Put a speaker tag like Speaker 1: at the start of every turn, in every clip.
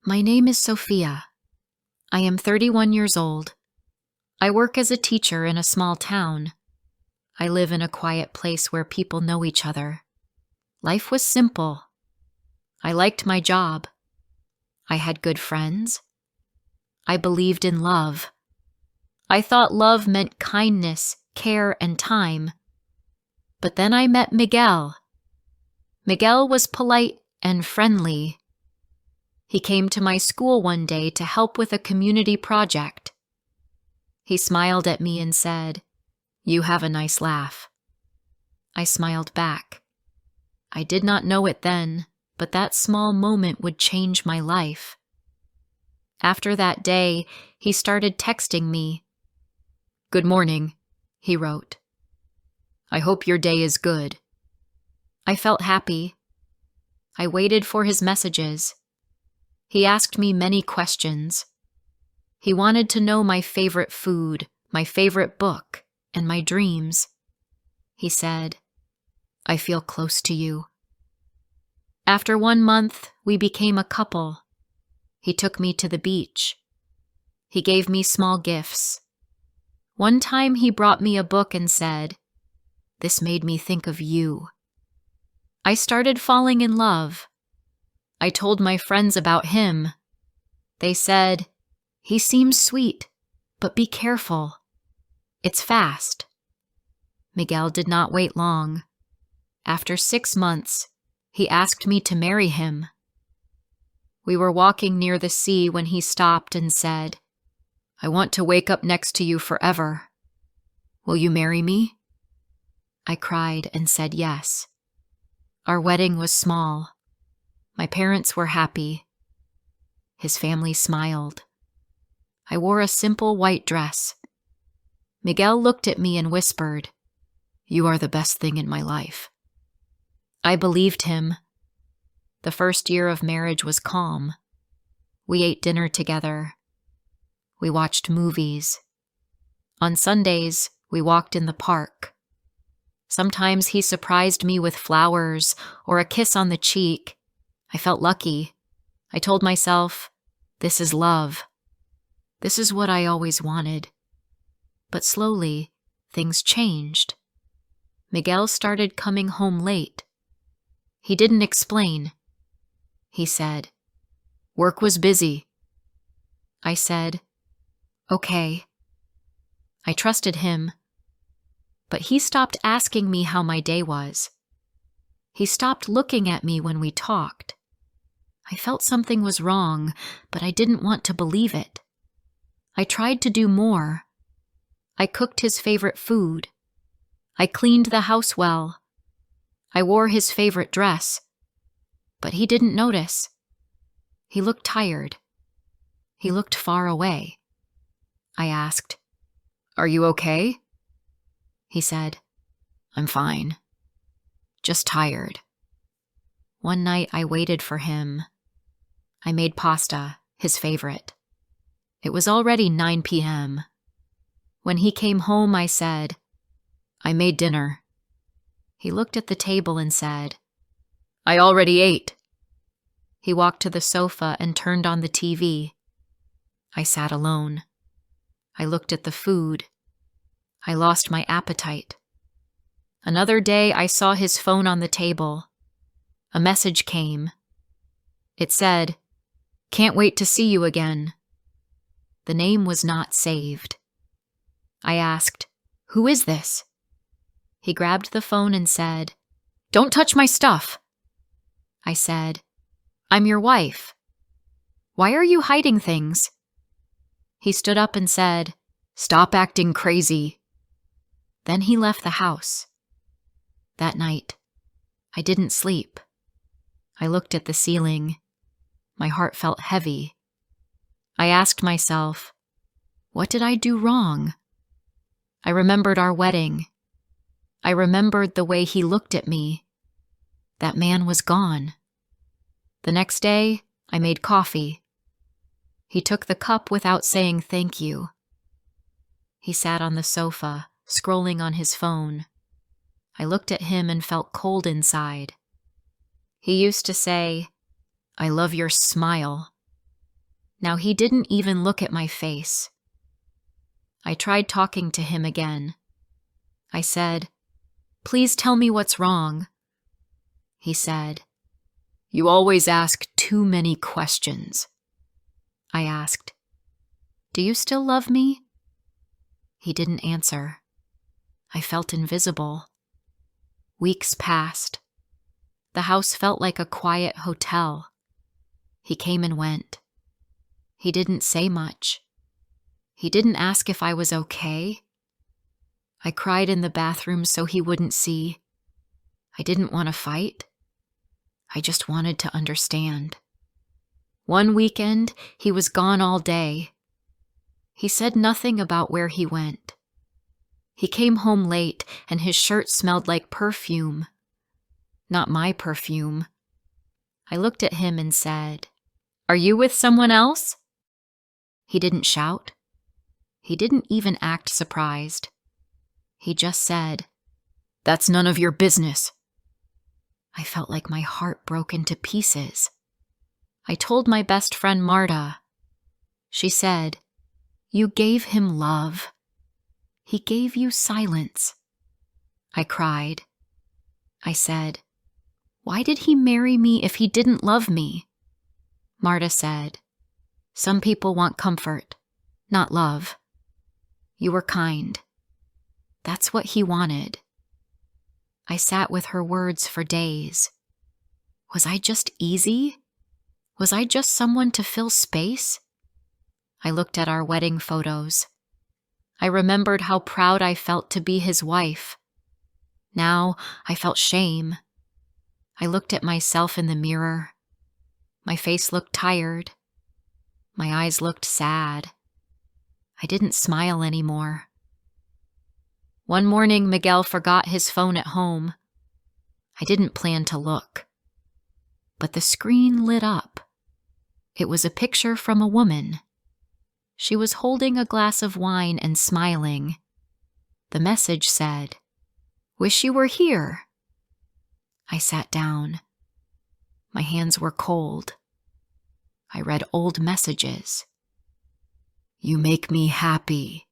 Speaker 1: My name is Sophia. I am 31 years old. I work as a teacher in a small town. I live in a quiet place where people know each other. Life was simple. I liked my job. I had good friends. I believed in love. I thought love meant kindness, care, and time. But then I met Miguel. Miguel was polite and friendly. He came to my school one day to help with a community project. He smiled at me and said, "You have a nice laugh." I smiled back. I did not know it then, but that small moment would change my life. After that day, he started texting me. "Good morning," he wrote. "I hope your day is good." I felt happy. I waited for his messages. He asked me many questions. He wanted to know my favorite food, my favorite book, and my dreams. He said, "I feel close to you." After 1 month, we became a couple. He took me to the beach. He gave me small gifts. One time he brought me a book and said, "This made me think of you." I started falling in love. I told my friends about him. They said, "He seems sweet, but be careful. It's fast." Miguel did not wait long. After 6 months, he asked me to marry him. We were walking near the sea when he stopped and said, "I want to wake up next to you forever. Will you marry me?" I cried and said yes. Our wedding was small. My parents were happy. His family smiled. I wore a simple white dress. Miguel looked at me and whispered, "You are the best thing in my life." I believed him. The first year of marriage was calm. We ate dinner together. We watched movies. On Sundays, we walked in the park. Sometimes he surprised me with flowers or a kiss on the cheek. I felt lucky. I told myself, this is love. This is what I always wanted. But slowly, things changed. Miguel started coming home late. He didn't explain. He said, "Work was busy." I said, "Okay." I trusted him. But he stopped asking me how my day was. He stopped looking at me when we talked. I felt something was wrong, but I didn't want to believe it. I tried to do more. I cooked his favorite food. I cleaned the house well. I wore his favorite dress. But he didn't notice. He looked tired. He looked far away. I asked, "Are you okay?" He said, "I'm fine. Just tired." One night I waited for him. I made pasta, his favorite. It was already 9 p.m. When he came home, I said, "I made dinner." He looked at the table and said, "I already ate." He walked to the sofa and turned on the TV. I sat alone. I looked at the food. I lost my appetite. Another day, I saw his phone on the table. A message came. It said, "Can't wait to see you again." The name was not saved. I asked, "Who is this?" He grabbed the phone and said, "Don't touch my stuff." I said, "I'm your wife. Why are you hiding things?" He stood up and said, "Stop acting crazy." Then he left the house. That night, I didn't sleep. I looked at the ceiling. My heart felt heavy. I asked myself, what did I do wrong? I remembered our wedding. I remembered the way he looked at me. That man was gone. The next day, I made coffee. He took the cup without saying thank you. He sat on the sofa, scrolling on his phone. I looked at him and felt cold inside. He used to say, "I love your smile." Now he didn't even look at my face. I tried talking to him again. I said, "Please tell me what's wrong." He said, "You always ask too many questions." I asked, "Do you still love me?" He didn't answer. I felt invisible. Weeks passed. The house felt like a quiet hotel. He came and went. He didn't say much. He didn't ask if I was okay. I cried in the bathroom so he wouldn't see. I didn't want to fight. I just wanted to understand. One weekend, he was gone all day. He said nothing about where he went. He came home late and his shirt smelled like perfume. Not my perfume. I looked at him and said, "Are you with someone else?" He didn't shout. He didn't even act surprised. He just said, "That's none of your business." I felt like my heart broke into pieces. I told my best friend Marta. She said, "You gave him love. He gave you silence." I cried. I said, "Why did he marry me if he didn't love me?" Marta said, "Some people want comfort, not love. You were kind. That's what he wanted." I sat with her words for days. Was I just easy? Was I just someone to fill space? I looked at our wedding photos. I remembered how proud I felt to be his wife. Now I felt shame. I looked at myself in the mirror. My face looked tired. My eyes looked sad. I didn't smile anymore. One morning, Miguel forgot his phone at home. I didn't plan to look. But the screen lit up. It was a picture from a woman. She was holding a glass of wine and smiling. The message said, "Wish you were here." I sat down. My hands were cold. I read old messages. "You make me happy,"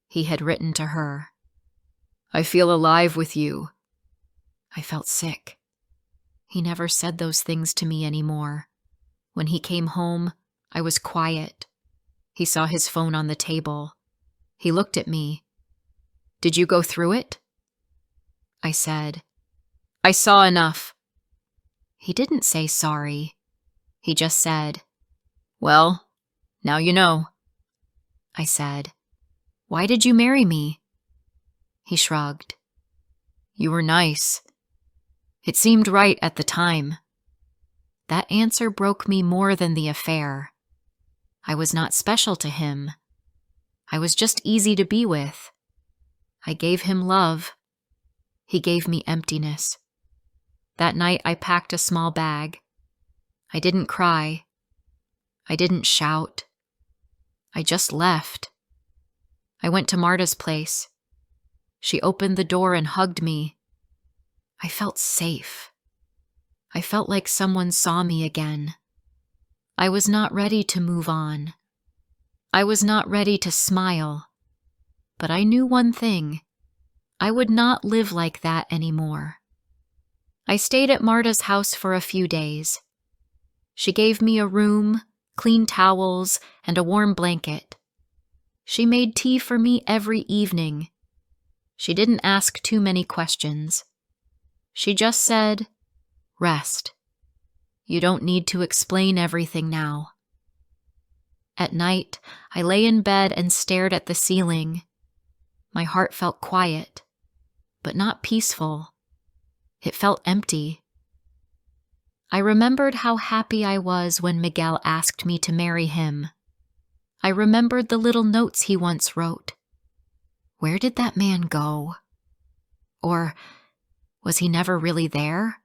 Speaker 1: he had written to her. "I feel alive with you." I felt sick. He never said those things to me anymore. When he came home, I was quiet. He saw his phone on the table. He looked at me. "Did you go through it?" I said, "I saw enough." He didn't say sorry. He just said, "Well, now you know." I said, "Why did you marry me?" He shrugged. "You were nice. It seemed right at the time." That answer broke me more than the affair. I was not special to him. I was just easy to be with. I gave him love. He gave me emptiness. That night I packed a small bag. I didn't cry. I didn't shout. I just left. I went to Marta's place. She opened the door and hugged me. I felt safe. I felt like someone saw me again. I was not ready to move on. I was not ready to smile. But I knew one thing. I would not live like that anymore. I stayed at Marta's house for a few days. She gave me a room, clean towels, and a warm blanket. She made tea for me every evening. She didn't ask too many questions. She just said, "Rest. You don't need to explain everything now." At night, I lay in bed and stared at the ceiling. My heart felt quiet, but not peaceful. It felt empty. I remembered how happy I was when Miguel asked me to marry him. I remembered the little notes he once wrote. Where did that man go? Or was he never really there?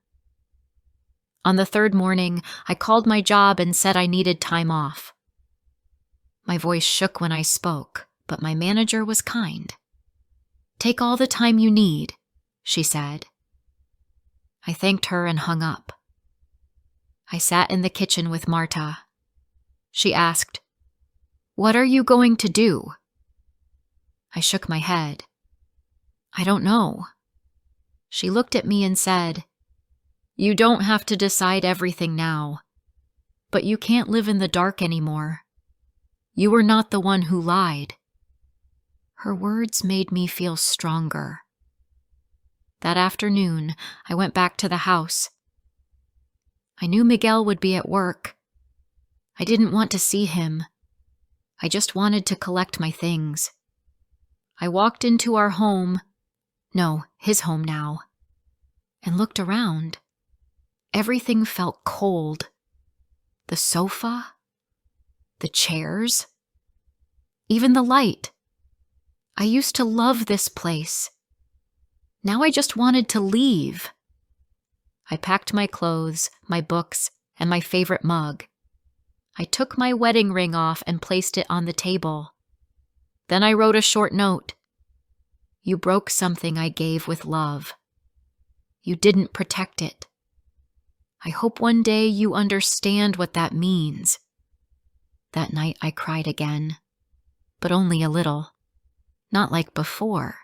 Speaker 1: On the third morning, I called my job and said I needed time off. My voice shook when I spoke, but my manager was kind. "Take all the time you need," she said. I thanked her and hung up. I sat in the kitchen with Marta. She asked, "What are you going to do?" I shook my head. "I don't know." She looked at me and said, "You don't have to decide everything now, but you can't live in the dark anymore. You were not the one who lied." Her words made me feel stronger. That afternoon, I went back to the house. I knew Miguel would be at work. I didn't want to see him. I just wanted to collect my things. I walked into our home, no, his home now, and looked around. Everything felt cold. The sofa, the chairs, even the light. I used to love this place. Now I just wanted to leave. I packed my clothes, my books, and my favorite mug. I took my wedding ring off and placed it on the table. Then I wrote a short note. "You broke something I gave with love. You didn't protect it. I hope one day you understand what that means." That night I cried again, but only a little. Not like before.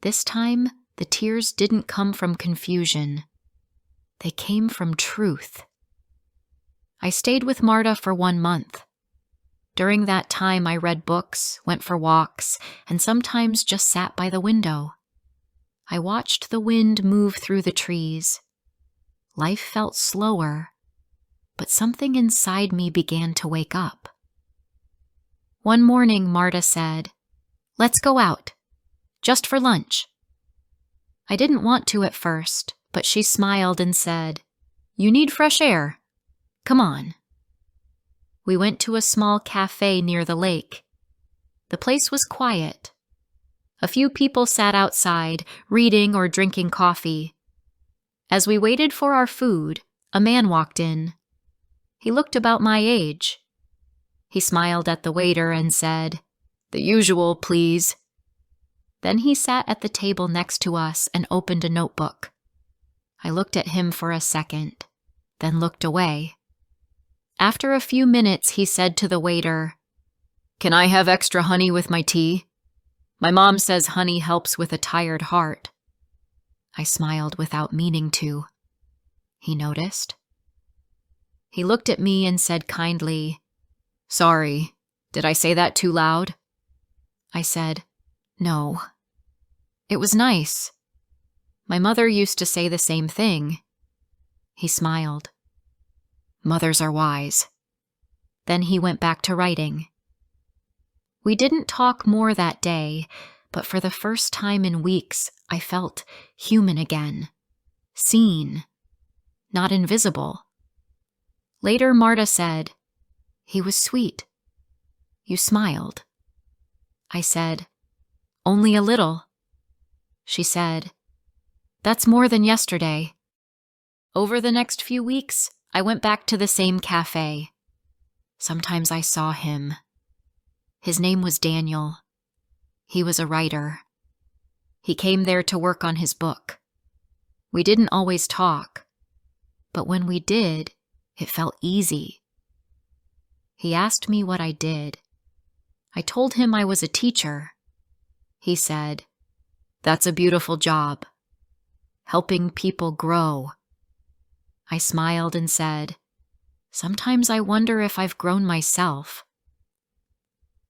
Speaker 1: This time, the tears didn't come from confusion. They came from truth. I stayed with Marta for 1 month. During that time, I read books, went for walks, and sometimes just sat by the window. I watched the wind move through the trees. Life felt slower, but something inside me began to wake up. One morning, Marta said, "Let's go out, just for lunch." I didn't want to at first, but she smiled and said, "You need fresh air. Come on." We went to a small cafe near the lake. The place was quiet. A few people sat outside, reading or drinking coffee. As we waited for our food, a man walked in. He looked about my age. He smiled at the waiter and said, "The usual, please." Then he sat at the table next to us and opened a notebook. I looked at him for a second, then looked away. After a few minutes, he said to the waiter, "Can I have extra honey with my tea? My mom says honey helps with a tired heart." I smiled without meaning to. He noticed. He looked at me and said kindly, "Sorry, did I say that too loud?" I said, "No." It was nice. My mother used to say the same thing. He smiled. Mothers are wise. Then he went back to writing. We didn't talk more that day, but for the first time in weeks, I felt human again. Seen. Not invisible. Later, Marta said, "He was sweet. You smiled." I said, "Only a little." She said, "That's more than yesterday." Over the next few weeks, I went back to the same cafe. Sometimes I saw him. His name was Daniel. He was a writer. He came there to work on his book. We didn't always talk, but when we did, it felt easy. He asked me what I did. I told him I was a teacher. He said, "That's a beautiful job. Helping people grow." I smiled and said, "Sometimes I wonder if I've grown myself."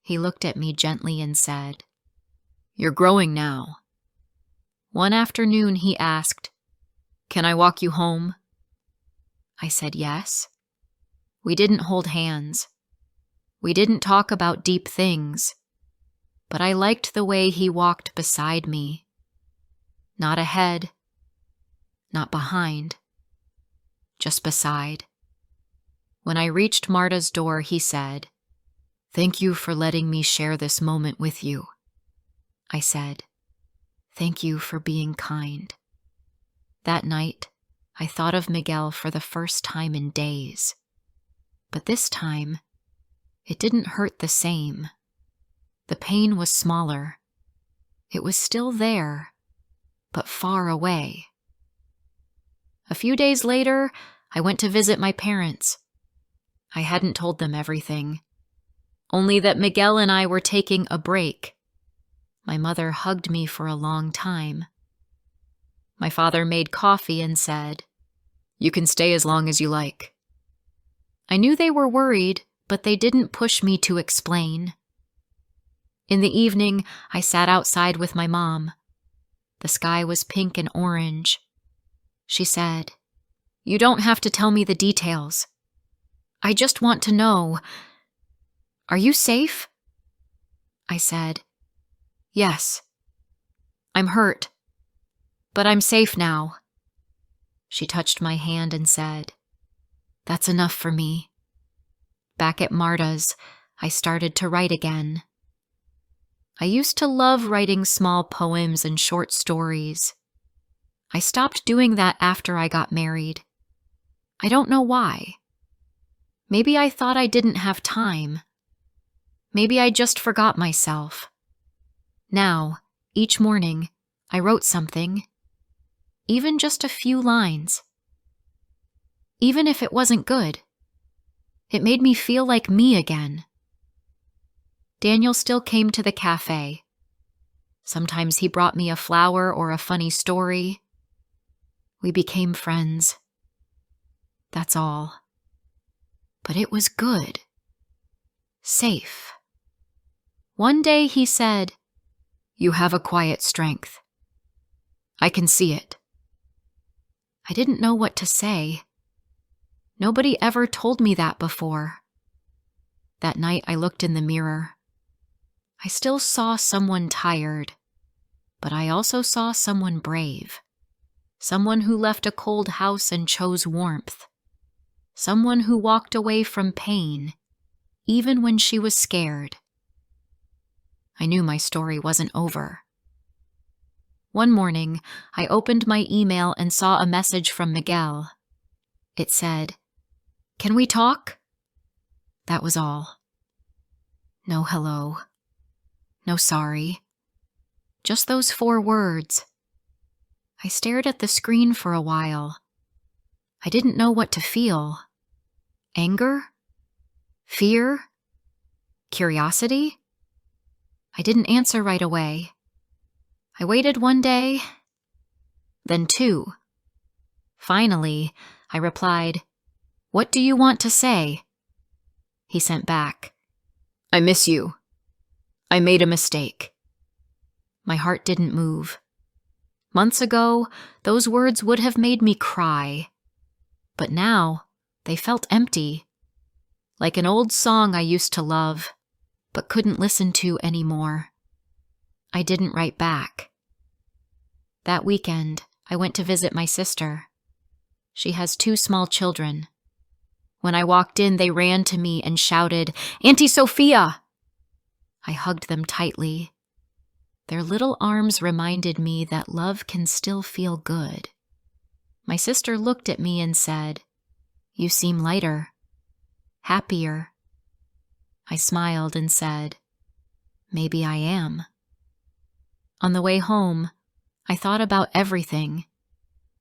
Speaker 1: He looked at me gently and said, "You're growing now." One afternoon he asked, "Can I walk you home?" I said yes. We didn't hold hands. We didn't talk about deep things, but I liked the way he walked beside me. Not ahead, not behind, just beside. When I reached Marta's door, he said, "Thank you for letting me share this moment with you." I said, "Thank you for being kind." That night, I thought of Miguel for the first time in days. But this time, it didn't hurt the same. The pain was smaller. It was still there, but far away. A few days later, I went to visit my parents. I hadn't told them everything, only that Miguel and I were taking a break. My mother hugged me for a long time. My father made coffee and said, "You can stay as long as you like." I knew they were worried, but they didn't push me to explain. In the evening, I sat outside with my mom. The sky was pink and orange. She said, "You don't have to tell me the details. I just want to know. Are you safe?" I said, "Yes. I'm hurt, but I'm safe now." She touched my hand and said, "That's enough for me." Back at Marta's, I started to write again. I used to love writing small poems and short stories. I stopped doing that after I got married. I don't know why. Maybe I thought I didn't have time. Maybe I just forgot myself. Now, each morning, I wrote something, even just a few lines. Even if it wasn't good, it made me feel like me again. Daniel still came to the cafe. Sometimes he brought me a flower or a funny story. We became friends. That's all. But it was good. Safe. One day he said, "You have a quiet strength. I can see it." I didn't know what to say. Nobody ever told me that before. That night I looked in the mirror. I still saw someone tired, but I also saw someone brave. Someone who left a cold house and chose warmth. Someone who walked away from pain, even when she was scared. I knew my story wasn't over. One morning, I opened my email and saw a message from Miguel. It said, "Can we talk?" That was all. No hello. No sorry. Just those 4 words. I stared at the screen for a while. I didn't know what to feel. Anger? Fear? Curiosity? I didn't answer right away. I waited 1 day, then 2. Finally, I replied, "What do you want to say?" He sent back, "I miss you. I made a mistake." My heart didn't move. Months ago, those words would have made me cry. But now, they felt empty. Like an old song I used to love, but couldn't listen to anymore. I didn't write back. That weekend, I went to visit my sister. She has 2 small children. When I walked in, they ran to me and shouted, "Auntie Sophia!" I hugged them tightly. Their little arms reminded me that love can still feel good. My sister looked at me and said, "You seem lighter, happier." I smiled and said, "Maybe I am." On the way home, I thought about everything,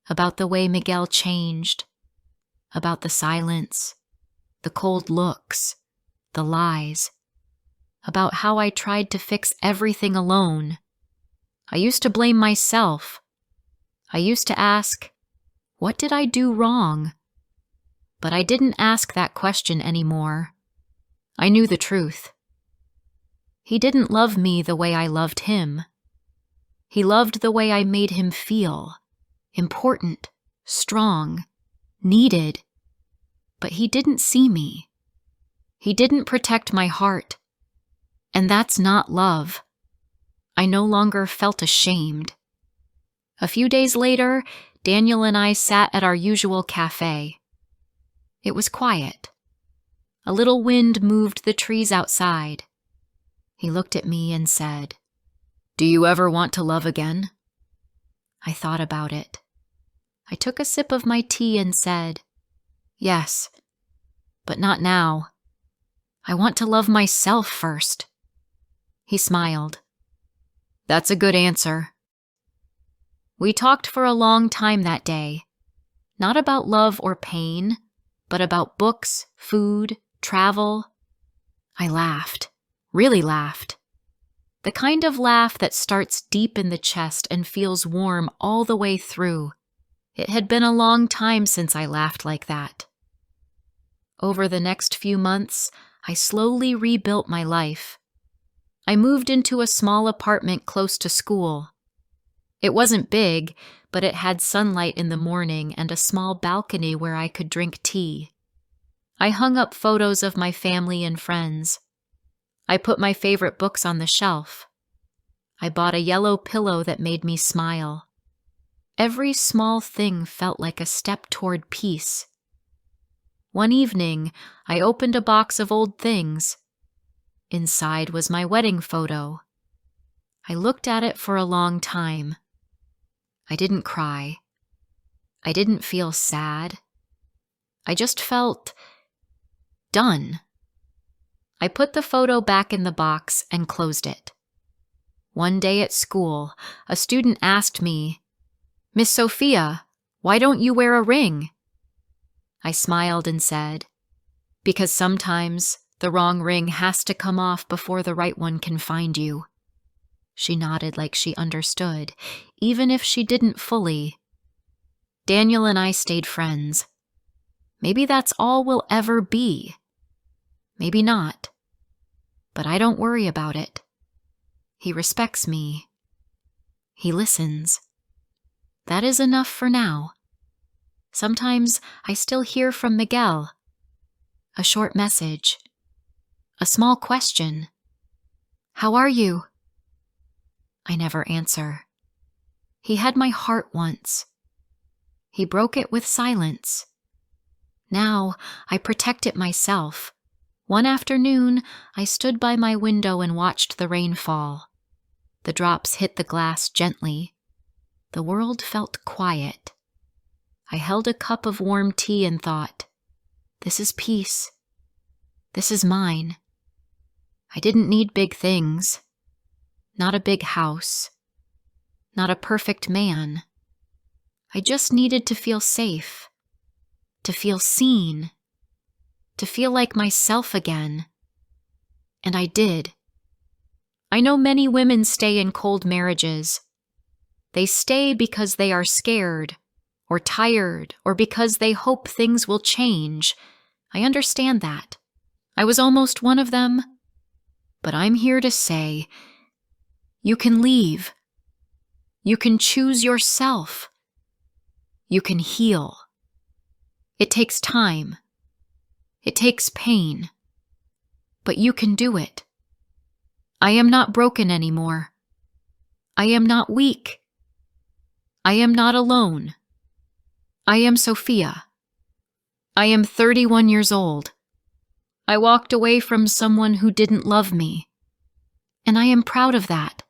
Speaker 1: about the way Miguel changed, about the silence, the cold looks, the lies, about how I tried to fix everything alone. I used to blame myself. I used to ask, what did I do wrong? But I didn't ask that question anymore. I knew the truth. He didn't love me the way I loved him. He loved the way I made him feel, important, strong, needed. But he didn't see me. He didn't protect my heart. And that's not love. I no longer felt ashamed. A few days later, Daniel and I sat at our usual cafe. It was quiet. A little wind moved the trees outside. He looked at me and said, "Do you ever want to love again?" I thought about it. I took a sip of my tea and said, "Yes, but not now. I want to love myself first." He smiled. "That's a good answer." We talked for a long time that day, not about love or pain, but about books, food, travel. I laughed, really laughed. The kind of laugh that starts deep in the chest and feels warm all the way through. It had been a long time since I laughed like that. Over the next few months, I slowly rebuilt my life. I moved into a small apartment close to school. It wasn't big, but it had sunlight in the morning and a small balcony where I could drink tea. I hung up photos of my family and friends. I put my favorite books on the shelf. I bought a yellow pillow that made me smile. Every small thing felt like a step toward peace. One evening, I opened a box of old things. Inside was my wedding photo. I looked at it for a long time. I didn't cry. I didn't feel sad. I just felt done. I put the photo back in the box and closed it. One day at school, a student asked me, "Miss Sophia, why don't you wear a ring?" I smiled and said, "Because sometimes the wrong ring has to come off before the right one can find you." She nodded like she understood, even if she didn't fully. Daniel and I stayed friends. Maybe that's all we'll ever be. Maybe not. But I don't worry about it. He respects me. He listens. That is enough for now. Sometimes I still hear from Miguel. A short message. A small question. "How are you?" I never answer. He had my heart once. He broke it with silence. Now I protect it myself. One afternoon, I stood by my window and watched the rain fall. The drops hit the glass gently. The world felt quiet. I held a cup of warm tea and thought, this is peace. This is mine. I didn't need big things. Not a big house. Not a perfect man. I just needed to feel safe. To feel seen. To feel like myself again. And I did. I know many women stay in cold marriages. They stay because they are scared, or tired, or because they hope things will change. I understand that. I was almost one of them. But I'm here to say, you can leave. You can choose yourself. You can heal. It takes time. It takes pain. But you can do it. I am not broken anymore. I am not weak. I am not alone. I am Sophia. I am 31 years old. I walked away from someone who didn't love me. And I am proud of that.